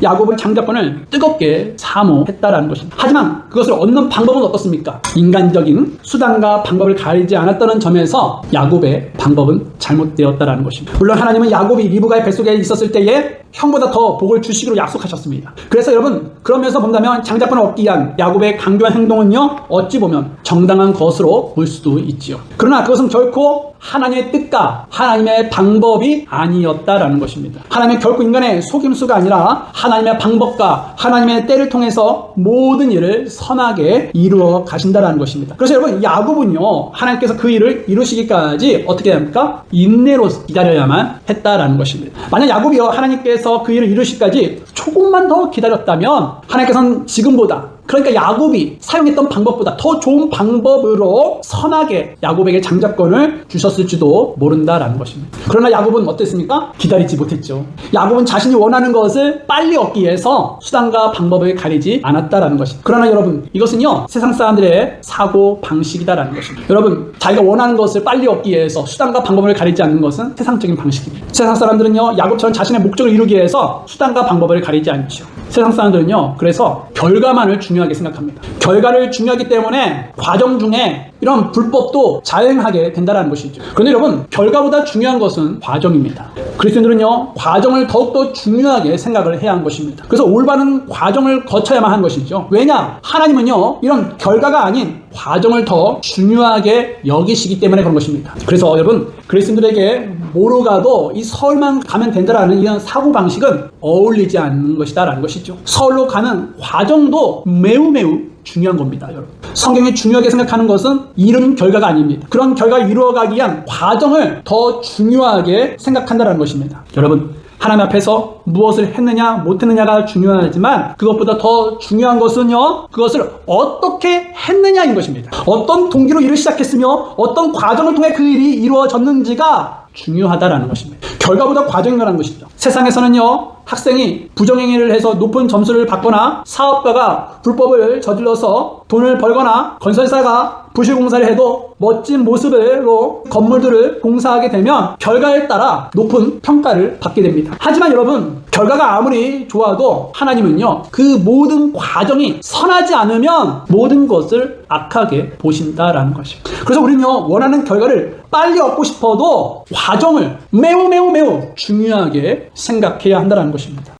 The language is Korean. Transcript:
야곱은 장자권을 뜨겁게 사모했다라는 것입니다. 하지만 그것을 얻는 방법은 어떻습니까? 인간적인 수단과 방법을 가리지 않았다는 점에서 야곱의 방법은 잘못되었다라는 것입니다. 물론 하나님은 야곱이 리브가의 뱃속에 있었을 때에 형보다 더 복을 주시기로 약속하셨습니다. 그래서 여러분, 그러면서 본다면 장자권을 얻기 위한 야곱의 강경한 행동은요, 어찌 보면 정당한 것으로 볼 수도 있지요. 그러나 그것은 결코 하나님의 뜻과 하나님의 방법이 아니었다라는 것입니다. 하나님은 결코 인간의 속임수가 아니라 하나님의 방법과 하나님의 때를 통해서 모든 일을 선하게 이루어 가신다라는 것입니다. 그래서 여러분, 야곱은요, 하나님께서 그 일을 이루시기까지 어떻게 합니까? 인내로 기다려야만 했다라는 것입니다. 만약 야곱이요, 하나님께서 그 일을 이루시기까지 조금만 더 기다렸다면 하나님께서는 지금보다, 그러니까 야곱이 사용했던 방법보다 더 좋은 방법으로 선하게 야곱에게 장자권을 주셨을지도 모른다라는 것입니다. 그러나 야곱은 어땠습니까? 기다리지 못했죠. 야곱은 자신이 원하는 것을 빨리 얻기 위해서 수단과 방법을 가리지 않았다라는 것입니다. 그러나 여러분, 이것은요, 세상 사람들의 사고 방식이다라는 것입니다. 여러분, 자기가 원하는 것을 빨리 얻기 위해서 수단과 방법을 가리지 않는 것은 세상적인 방식입니다. 세상 사람들은요, 야곱처럼 자신의 목적을 이루기 위해서 수단과 방법을 가리지 않죠. 세상 사람들은요, 그래서 결과만을 중요하게 생각합니다. 결과를 중요하기 때문에 과정 중에 이런 불법도 자행하게 된다는 것이죠. 그런데 여러분, 결과보다 중요한 것은 과정입니다. 그리스도인들은요, 과정을 더욱더 중요하게 생각을 해야 하는 것입니다. 그래서 올바른 과정을 거쳐야만 하는 것이죠. 왜냐? 하나님은요, 이런 결과가 아닌 과정을 더 중요하게 여기시기 때문에 그런 것입니다. 그래서 여러분, 그리스도인들에게 뭐로 가도 이 서울만 가면 된다라는 이런 사고방식은 어울리지 않는 것이다라는 것이죠. 서울로 가는 과정도 매우 중요한 겁니다, 여러분. 성경이 중요하게 생각하는 것은 이룬 결과가 아닙니다. 그런 결과를 이루어가기 위한 과정을 더 중요하게 생각한다는 것입니다. 여러분, 하나님 앞에서 무엇을 했느냐 못했느냐가 중요하지만 그것보다 더 중요한 것은요, 그것을 어떻게 했느냐인 것입니다. 어떤 동기로 일을 시작했으며 어떤 과정을 통해 그 일이 이루어졌는지가 중요하다라는 것입니다. 결과보다 과정이라는 것이죠. 세상에서는요, 학생이 부정행위를 해서 높은 점수를 받거나 사업가가 불법을 저질러서 돈을 벌거나 건설사가 부실공사를 해도 멋진 모습으로 건물들을 공사하게 되면 결과에 따라 높은 평가를 받게 됩니다. 하지만 여러분, 결과가 아무리 좋아도 하나님은요, 그 모든 과정이 선하지 않으면 모든 것을 악하게 보신다라는 것입니다. 그래서 우리는요, 원하는 결과를 빨리 얻고 싶어도 과정을 매우 중요하게 생각해야 한다는 것입니다.